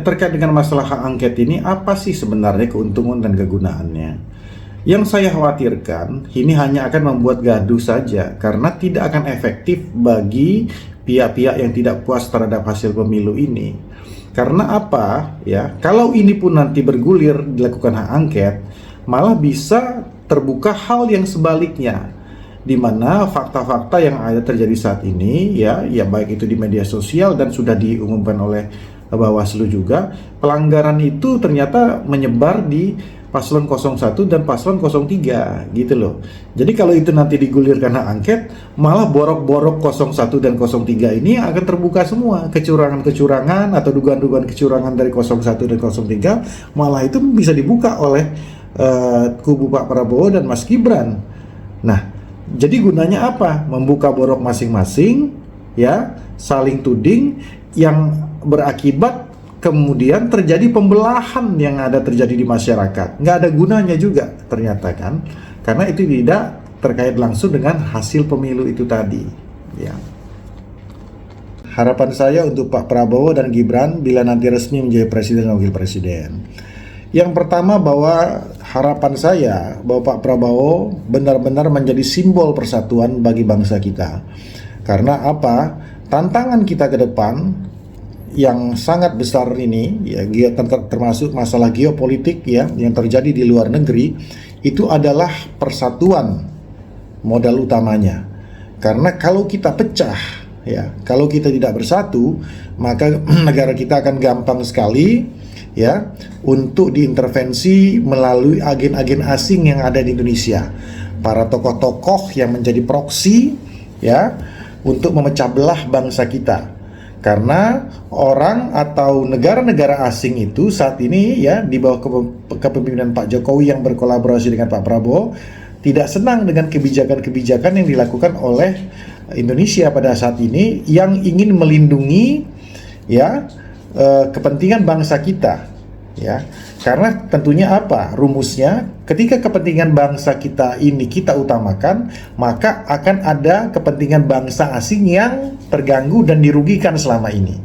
terkait dengan masalah hak angket ini, apa sih sebenarnya keuntungan dan kegunaannya? Yang saya khawatirkan, ini hanya akan membuat gaduh saja, karena tidak akan efektif bagi pihak-pihak yang tidak puas terhadap hasil pemilu ini. Karena apa? Ya, kalau ini pun nanti bergulir dilakukan hak angket, malah bisa terbuka hal yang sebaliknya, di mana fakta-fakta yang ada terjadi saat ini ya baik itu di media sosial dan sudah diumumkan oleh Bawaslu juga, pelanggaran itu ternyata menyebar di paslon 01 dan paslon 03 gitu loh. Jadi kalau itu nanti digulirkan hak angket, malah borok-borok 01 dan 03 ini akan terbuka semua, kecurangan-kecurangan atau dugaan-dugaan kecurangan dari 01 dan 03 malah itu bisa dibuka oleh kubu Pak Prabowo dan Mas Gibran. Nah, jadi gunanya apa? Membuka borok masing-masing, ya, saling tuding yang berakibat kemudian terjadi pembelahan yang terjadi di masyarakat. Nggak ada gunanya juga ternyata kan, karena itu tidak terkait langsung dengan hasil pemilu itu tadi. Ya. Harapan saya untuk Pak Prabowo dan Gibran bila nanti resmi menjadi presiden dan wakil presiden. Yang pertama, bahwa harapan saya bahwa Pak Prabowo benar-benar menjadi simbol persatuan bagi bangsa kita. Karena apa? Tantangan kita ke depan yang sangat besar ini, ya, termasuk masalah geopolitik ya yang terjadi di luar negeri, itu adalah persatuan modal utamanya. Karena kalau kita pecah, ya, kalau kita tidak bersatu, maka negara kita akan gampang sekali ya untuk diintervensi melalui agen-agen asing yang ada di Indonesia, para tokoh-tokoh yang menjadi proksi ya untuk memecah belah bangsa kita. Karena orang atau negara-negara asing itu saat ini ya di bawah kepemimpinan Pak Jokowi yang berkolaborasi dengan Pak Prabowo tidak senang dengan kebijakan-kebijakan yang dilakukan oleh Indonesia pada saat ini yang ingin melindungi ya kepentingan bangsa kita ya. Karena tentunya apa rumusnya, ketika kepentingan bangsa kita ini kita utamakan, maka akan ada kepentingan bangsa asing yang terganggu dan dirugikan selama ini.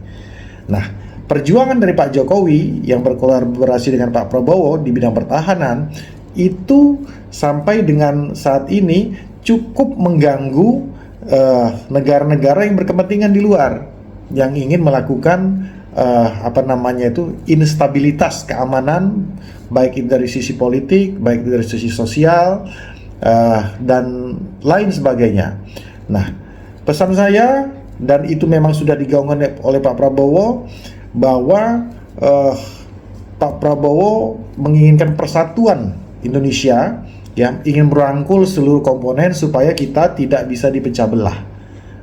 Nah, perjuangan dari Pak Jokowi yang berkolaborasi dengan Pak Prabowo di bidang pertahanan itu sampai dengan saat ini cukup mengganggu negara-negara yang berkepentingan di luar yang ingin melakukan instabilitas keamanan, baik itu dari sisi politik, baik itu dari sisi sosial dan lain sebagainya. Nah, pesan saya, dan itu memang sudah digaungkan oleh Pak Prabowo, bahwa Pak Prabowo menginginkan persatuan Indonesia, yang ingin merangkul seluruh komponen supaya kita tidak bisa dipecah belah.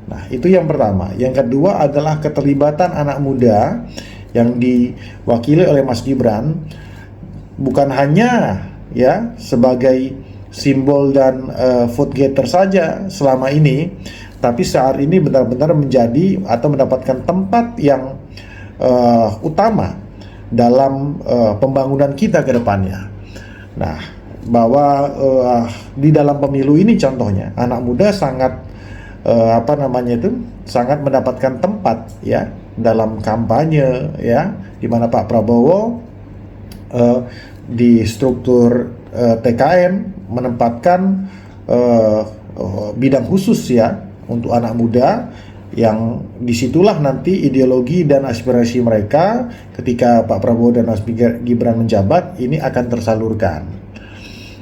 Nah, itu yang pertama. Yang kedua adalah keterlibatan anak muda yang diwakili oleh Mas Gibran, bukan hanya ya sebagai simbol dan vote getter saja selama ini, tapi saat ini benar-benar menjadi atau mendapatkan tempat yang utama dalam pembangunan kita ke depannya. Nah, bahwa di dalam pemilu ini contohnya anak muda sangat sangat mendapatkan tempat ya dalam kampanye ya, di mana Pak Prabowo di struktur TKN menempatkan bidang khusus ya untuk anak muda, yang disitulah nanti ideologi dan aspirasi mereka ketika Pak Prabowo dan Mas Gibran menjabat ini akan tersalurkan.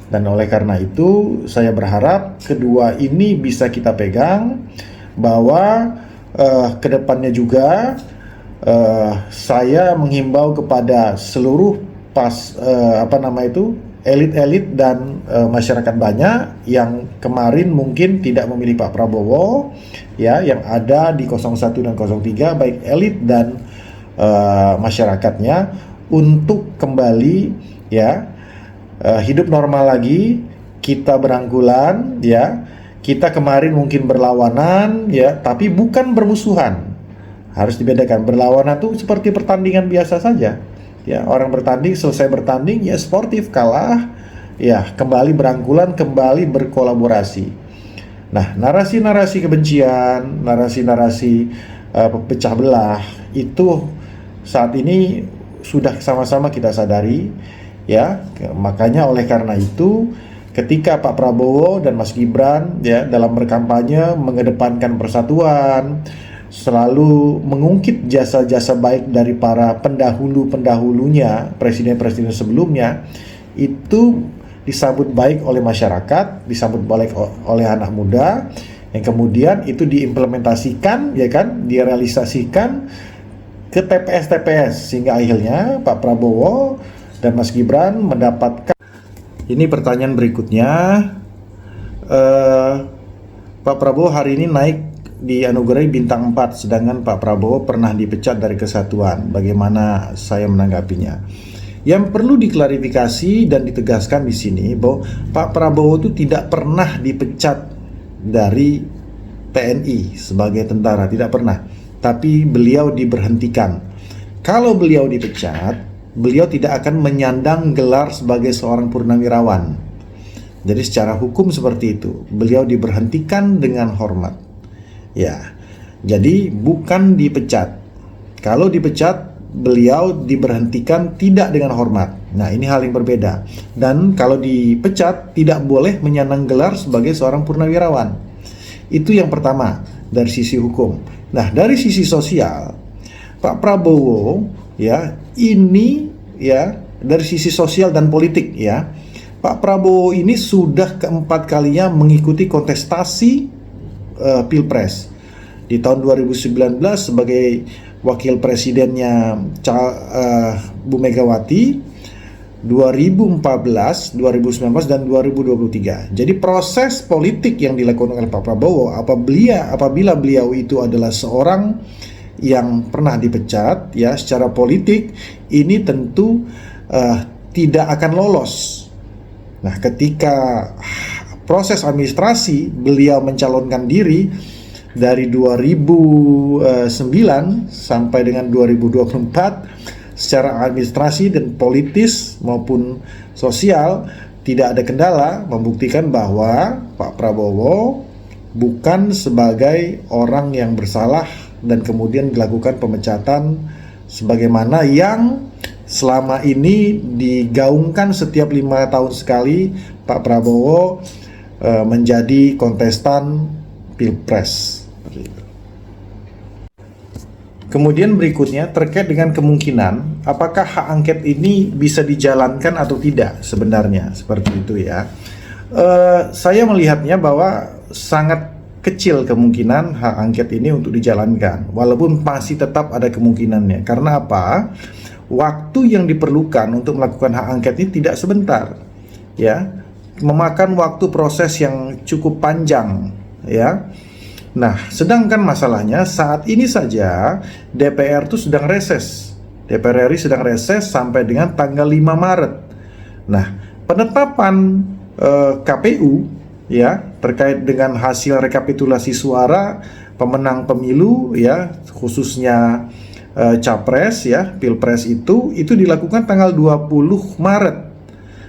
Dan oleh karena itu saya berharap kedua ini bisa kita pegang, bahwa kedepannya juga saya menghimbau kepada seluruh elit-elit dan masyarakat banyak yang kemarin mungkin tidak memilih Pak Prabowo ya, yang ada di 01 dan 03, baik elit dan masyarakatnya, untuk kembali ya hidup normal lagi, kita berangkulan ya. Kita kemarin mungkin berlawanan ya, tapi bukan bermusuhan. Harus dibedakan. Berlawanan itu seperti pertandingan biasa saja. Ya, orang bertanding, selesai bertanding ya sportif, kalah ya kembali berangkulan, kembali berkolaborasi. Nah, narasi-narasi kebencian, narasi-narasi pecah belah itu saat ini sudah sama-sama kita sadari, ya. Makanya oleh karena itu, ketika Pak Prabowo dan Mas Gibran ya dalam berkampanye mengedepankan persatuan, selalu mengungkit jasa-jasa baik dari para pendahulunya, presiden-presiden sebelumnya, itu disambut baik oleh masyarakat, disambut baik oleh anak muda, yang kemudian itu diimplementasikan, ya kan, direalisasikan ke TPS-TPS, sehingga akhirnya Pak Prabowo dan Mas Gibran mendapatkan. Ini pertanyaan berikutnya, Pak Prabowo hari ini naik dianugerahi bintang 4, sedangkan Pak Prabowo pernah dipecat dari Kesatuan. Bagaimana saya menanggapinya? Yang perlu diklarifikasi dan ditegaskan di sini bahwa Pak Prabowo itu tidak pernah dipecat dari TNI sebagai tentara, tidak pernah. Tapi beliau diberhentikan. Kalau beliau dipecat, beliau tidak akan menyandang gelar sebagai seorang purnawirawan. Jadi secara hukum seperti itu, beliau diberhentikan dengan hormat. Ya, jadi bukan dipecat. Kalau dipecat, beliau diberhentikan tidak dengan hormat. Nah, ini hal yang berbeda. Dan kalau dipecat, tidak boleh menyandang gelar sebagai seorang purnawirawan. Itu yang pertama dari sisi hukum. Nah, dari sisi sosial, Pak Prabowo ya, ini ya dari sisi sosial dan politik ya, Pak Prabowo ini sudah keempat kalinya mengikuti kontestasi Pilpres. Di tahun 2019 sebagai wakil presidennya Bu Megawati, 2014, 2019 dan 2023. Jadi proses politik yang dilakukan oleh Pak Prabowo apabila beliau itu adalah seorang yang pernah dipecat ya secara politik, ini tentu tidak akan lolos. Nah, ketika proses administrasi beliau mencalonkan diri dari 2009 sampai dengan 2024, secara administrasi dan politis maupun sosial tidak ada kendala, membuktikan bahwa Pak Prabowo bukan sebagai orang yang bersalah dan kemudian dilakukan pemecatan sebagaimana yang selama ini digaungkan setiap 5 tahun sekali Pak Prabowo menjadi kontestan Pilpres. Kemudian berikutnya terkait dengan kemungkinan apakah hak angket ini bisa dijalankan atau tidak sebenarnya, seperti itu ya. Saya melihatnya bahwa sangat kecil kemungkinan hak angket ini untuk dijalankan, walaupun masih tetap ada kemungkinannya. Karena apa? Waktu yang diperlukan untuk melakukan hak angket ini tidak sebentar, ya, memakan waktu proses yang cukup panjang, ya. Nah, sedangkan masalahnya saat ini saja DPR itu sedang reses. DPR RI sedang reses sampai dengan tanggal 5 Maret. Nah, penetapan KPU ya terkait dengan hasil rekapitulasi suara pemenang pemilu ya, khususnya Capres ya, Pilpres itu dilakukan tanggal 20 Maret.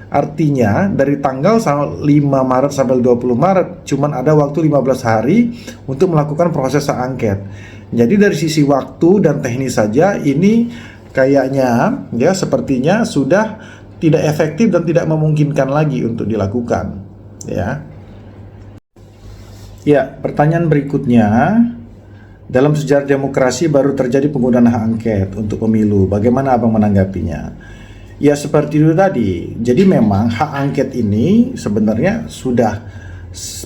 Artinya dari tanggal 5 Maret sampai 20 Maret cuman ada waktu 15 hari untuk melakukan proses hak angket. Jadi dari sisi waktu dan teknis saja ini kayaknya ya sepertinya sudah tidak efektif dan tidak memungkinkan lagi untuk dilakukan ya. Ya, pertanyaan berikutnya, dalam sejarah demokrasi baru terjadi penggunaan hak angket untuk pemilu. Bagaimana Abang menanggapinya? Ya seperti itu tadi. Jadi memang hak angket ini sebenarnya sudah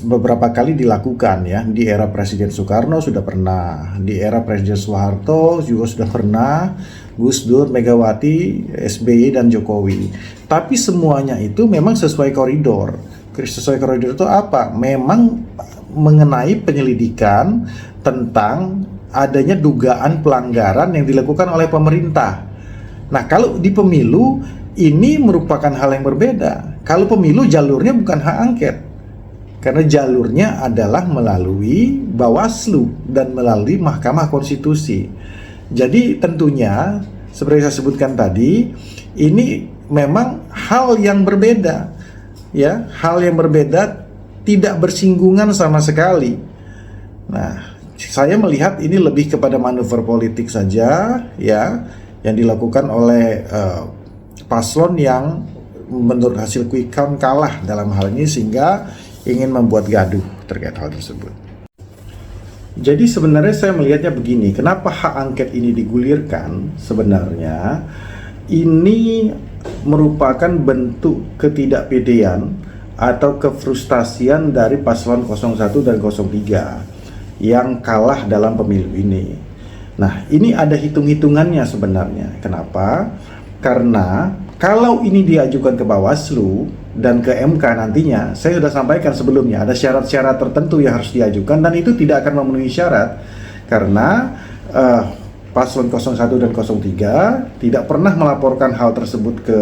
beberapa kali dilakukan ya. Di era Presiden Soekarno sudah pernah, di era Presiden Soeharto juga sudah pernah, Gus Dur, Megawati, SBY dan Jokowi. Tapi semuanya itu memang sesuai koridor. Sesuai koridor itu apa? Memang mengenai penyelidikan tentang adanya dugaan pelanggaran yang dilakukan oleh pemerintah. Nah, kalau di pemilu ini merupakan hal yang berbeda. Kalau pemilu jalurnya bukan hak angket, karena jalurnya adalah melalui Bawaslu dan melalui Mahkamah Konstitusi. Jadi tentunya seperti saya sebutkan tadi, ini memang hal yang berbeda, ya, hal yang berbeda, tidak bersinggungan sama sekali. Nah, saya melihat ini lebih kepada manuver politik saja, ya. yang dilakukan oleh paslon yang menurut hasil quick count kalah dalam hal ini, sehingga ingin membuat gaduh terkait hal tersebut. Jadi sebenarnya saya melihatnya begini, kenapa hak angket ini digulirkan? Sebenarnya ini merupakan bentuk ketidakpedean atau kefrustasian dari paslon 01 dan 03 yang kalah dalam pemilu ini. Nah, ini ada hitung-hitungannya sebenarnya. Kenapa? Karena kalau ini diajukan ke Bawaslu dan ke MK nantinya, saya sudah sampaikan sebelumnya, ada syarat-syarat tertentu yang harus diajukan, dan itu tidak akan memenuhi syarat karena paslon 01 dan 03 tidak pernah melaporkan hal tersebut ke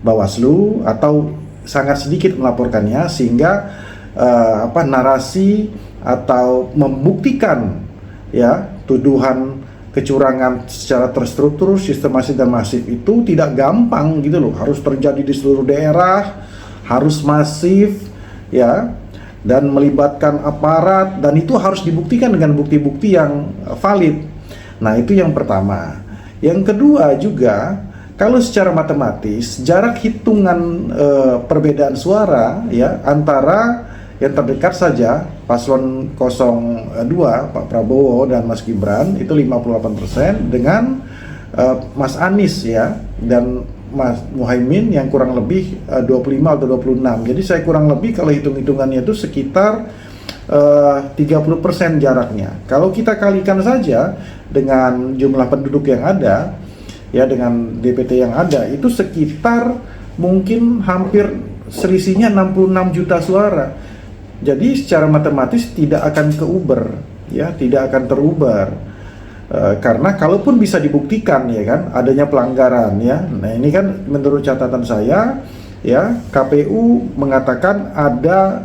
Bawaslu atau sangat sedikit melaporkannya, sehingga narasi atau membuktikan ya tuduhan kecurangan secara terstruktur, sistematis dan masif itu tidak gampang gitu loh. Harus terjadi di seluruh daerah, harus masif ya, dan melibatkan aparat, dan itu harus dibuktikan dengan bukti-bukti yang valid. Nah, itu yang pertama. Yang kedua juga, kalau secara matematis jarak hitungan perbedaan suara ya antara yang terdekat saja paslon 02 Pak Prabowo dan Mas Gibran itu 58% dengan Mas Anies ya dan Mas Muhaimin yang kurang lebih 25 atau 26. Jadi saya kurang lebih kalau hitung-hitungannya itu sekitar 30% jaraknya. Kalau kita kalikan saja dengan jumlah penduduk yang ada ya, dengan DPT yang ada, itu sekitar mungkin hampir selisihnya 66 juta suara. Jadi secara matematis tidak akan keuber ya, tidak akan teruber. Karena kalaupun bisa dibuktikan ya kan adanya pelanggaran ya. Nah, ini kan menurut catatan saya ya, KPU mengatakan ada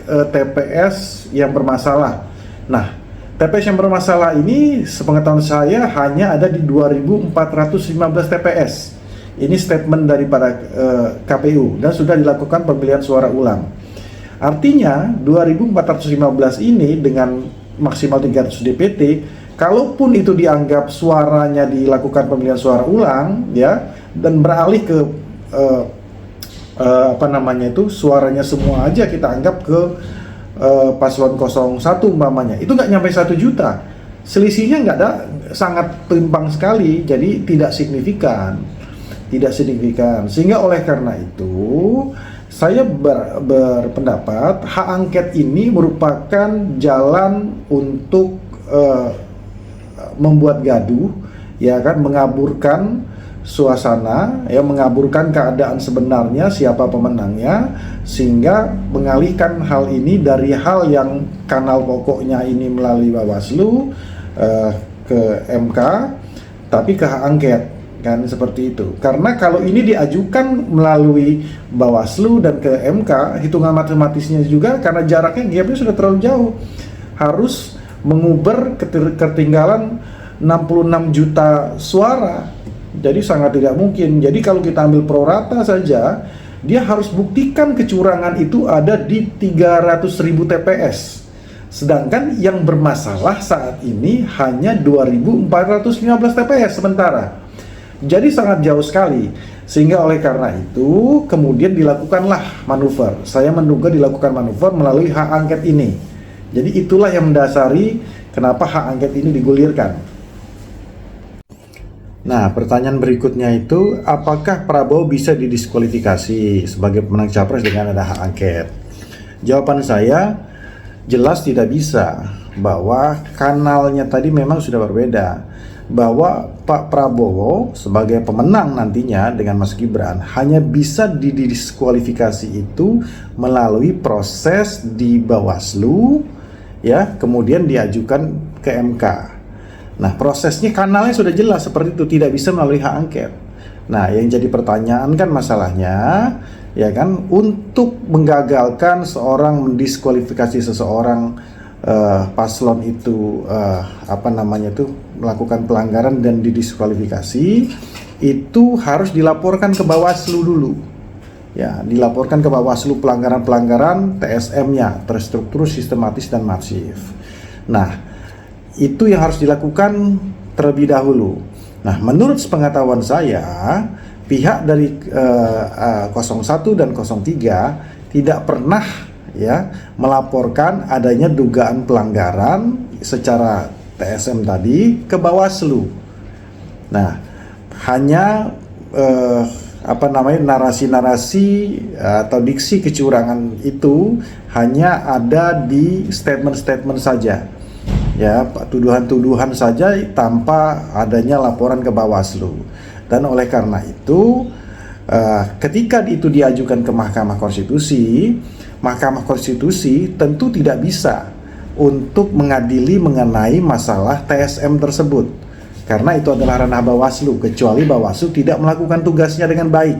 TPS yang bermasalah. Nah, TPS yang bermasalah ini sepengetahuan saya hanya ada di 2415 TPS. Ini statement daripada KPU dan sudah dilakukan pemilihan suara ulang. Artinya 2415 ini dengan maksimal 300 DPT, kalaupun itu dianggap suaranya dilakukan pemilihan suara ulang ya, dan beralih ke suaranya semua aja kita anggap ke paslon 01 umpamanya, itu nggak nyampe 1 juta. Selisihnya nggak ada, sangat timpang sekali, jadi tidak signifikan. Sehingga oleh karena itu saya berpendapat hak angket ini merupakan jalan untuk membuat gaduh ya kan, mengaburkan suasana ya, mengaburkan keadaan sebenarnya siapa pemenangnya, sehingga mengalihkan hal ini dari hal yang kanal pokoknya ini melalui Bawaslu ke MK, tapi ke hak angket kan, seperti itu. Karena kalau ini diajukan melalui Bawaslu dan ke MK, hitungan matematisnya juga karena jaraknya, gapnya sudah terlalu jauh, harus menguber ketinggalan 66 juta suara. Jadi sangat tidak mungkin. Jadi kalau kita ambil prorata saja, dia harus buktikan kecurangan itu ada di 300.000 TPS. Sedangkan yang bermasalah saat ini hanya 2415 TPS sementara. Jadi sangat jauh sekali. Sehingga oleh karena itu kemudian dilakukanlah manuver. Saya menduga dilakukan manuver melalui hak angket ini. Jadi itulah yang mendasari kenapa hak angket ini digulirkan. Nah, pertanyaan berikutnya itu, apakah Prabowo bisa didiskualifikasi sebagai pemenang capres dengan ada hak angket? Jawaban saya jelas tidak bisa, bahwa kanalnya tadi memang sudah berbeda. Bahwa Pak Prabowo sebagai pemenang nantinya dengan Mas Gibran hanya bisa didiskualifikasi itu melalui proses di Bawaslu ya, kemudian diajukan ke MK. Nah, prosesnya kanalnya sudah jelas seperti itu, tidak bisa melalui hak angket. Nah, yang jadi pertanyaan kan masalahnya ya kan, untuk menggagalkan seorang mendiskualifikasi seseorang paslon itu melakukan pelanggaran dan didiskualifikasi, itu harus dilaporkan ke Bawaslu dulu. Ya, dilaporkan ke Bawaslu pelanggaran-pelanggaran TSM-nya, terstruktur, sistematis dan masif. Nah, itu yang harus dilakukan terlebih dahulu. Nah, menurut sepengetahuan saya, pihak dari 01 dan 03 tidak pernah ya melaporkan adanya dugaan pelanggaran secara TSM tadi ke Bawaslu. Nah, hanya narasi-narasi atau diksi kecurangan itu hanya ada di statement-statement saja, ya, tuduhan-tuduhan saja tanpa adanya laporan ke Bawaslu. Dan oleh karena itu, ketika itu diajukan ke Mahkamah Konstitusi tentu tidak bisa untuk mengadili mengenai masalah TSM tersebut, karena itu adalah ranah Bawaslu, kecuali Bawaslu tidak melakukan tugasnya dengan baik,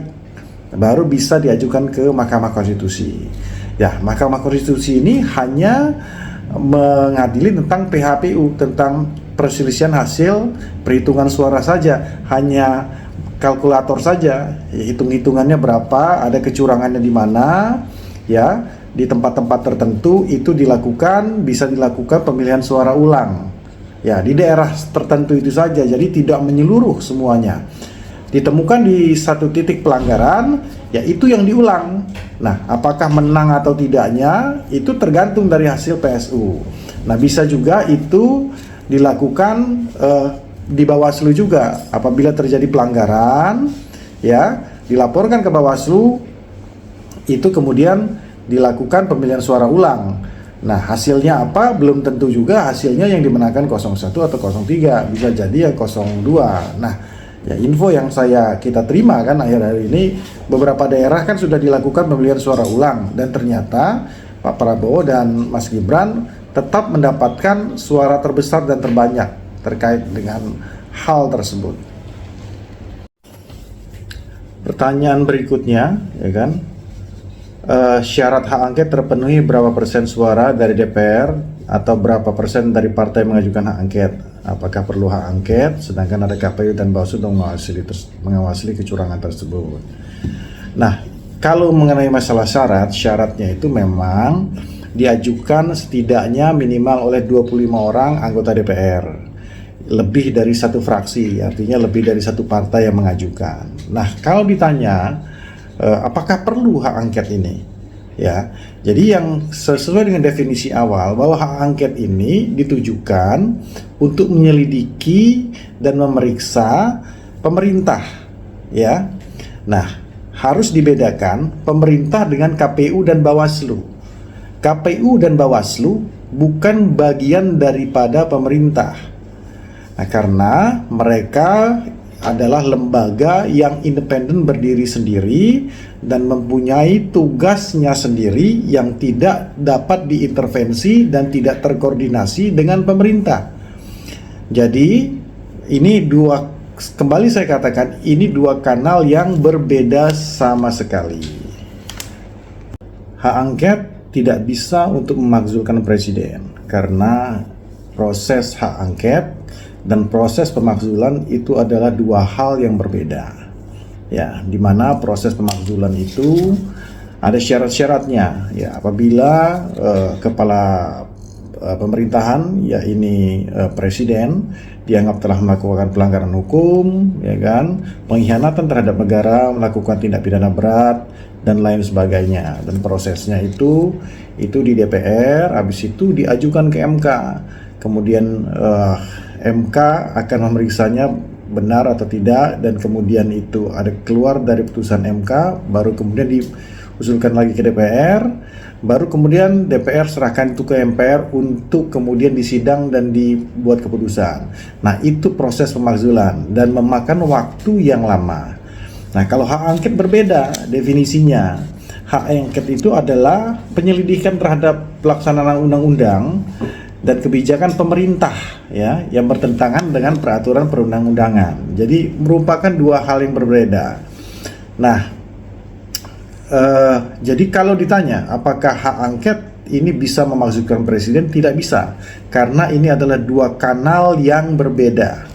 baru bisa diajukan ke Mahkamah Konstitusi. Ya, Mahkamah Konstitusi ini hanya mengadili tentang PHPU, tentang perselisihan hasil perhitungan suara saja, hanya kalkulator saja, hitung-hitungannya berapa, ada kecurangannya di mana, ya, di tempat-tempat tertentu itu bisa dilakukan pemilihan suara ulang. Ya, di daerah tertentu itu saja, jadi tidak menyeluruh semuanya. Ditemukan di satu titik pelanggaran, ya itu yang diulang. Nah, apakah menang atau tidaknya itu tergantung dari hasil PSU. Nah, bisa juga itu dilakukan di Bawaslu juga. Apabila terjadi pelanggaran, ya dilaporkan ke Bawaslu, itu kemudian dilakukan pemilihan suara ulang. Nah, hasilnya apa? Belum tentu juga hasilnya yang dimenangkan 01 atau 03, bisa jadi ya 02. Nah, ya info yang kita terima kan akhir-akhir ini, beberapa daerah kan sudah dilakukan pemilihan suara ulang, dan ternyata Pak Prabowo dan Mas Gibran tetap mendapatkan suara terbesar dan terbanyak terkait dengan hal tersebut. Pertanyaan berikutnya, ya kan? Syarat hak angket terpenuhi berapa persen suara dari DPR atau berapa persen dari partai mengajukan hak angket? Apakah perlu hak angket sedangkan ada KPU dan Bawaslu untuk mengawasi kecurangan tersebut? Nah, kalau mengenai masalah syaratnya itu memang diajukan setidaknya minimal oleh 25 orang anggota DPR, lebih dari satu fraksi, artinya lebih dari satu partai yang mengajukan. Nah, kalau ditanya apakah perlu hak angket ini? Ya, jadi yang sesuai dengan definisi awal, bahwa hak angket ini ditujukan untuk menyelidiki dan memeriksa pemerintah, ya. Nah, harus dibedakan pemerintah dengan KPU dan Bawaslu. KPU dan Bawaslu bukan bagian daripada pemerintah. Nah, karena mereka adalah lembaga yang independen, berdiri sendiri dan mempunyai tugasnya sendiri yang tidak dapat diintervensi dan tidak terkoordinasi dengan pemerintah. Jadi ini kembali saya katakan, ini dua kanal yang berbeda sama sekali. Hak angket tidak bisa untuk memakzulkan presiden, karena proses hak angket dan proses pemakzulan itu adalah dua hal yang berbeda. Ya, di mana proses pemakzulan itu ada syarat-syaratnya. Ya, apabila kepala pemerintahan, ya ini presiden, dianggap telah melakukan pelanggaran hukum, ya kan, pengkhianatan terhadap negara, melakukan tindak pidana berat dan lain sebagainya. Dan prosesnya itu di DPR, habis itu diajukan ke MK. Kemudian MK akan memeriksanya benar atau tidak, dan kemudian itu ada keluar dari putusan MK, baru kemudian diusulkan lagi ke DPR, baru kemudian DPR serahkan itu ke MPR untuk kemudian disidang dan dibuat keputusan. Nah, itu proses pemakzulan dan memakan waktu yang lama. Nah, kalau hak angket berbeda definisinya. Hak angket itu adalah penyelidikan terhadap pelaksanaan undang-undang dan kebijakan pemerintah, ya, yang bertentangan dengan peraturan perundang-undangan. Jadi merupakan dua hal yang berbeda. Nah, jadi kalau ditanya apakah hak angket ini bisa memakzulkan presiden, tidak bisa, karena ini adalah dua kanal yang berbeda.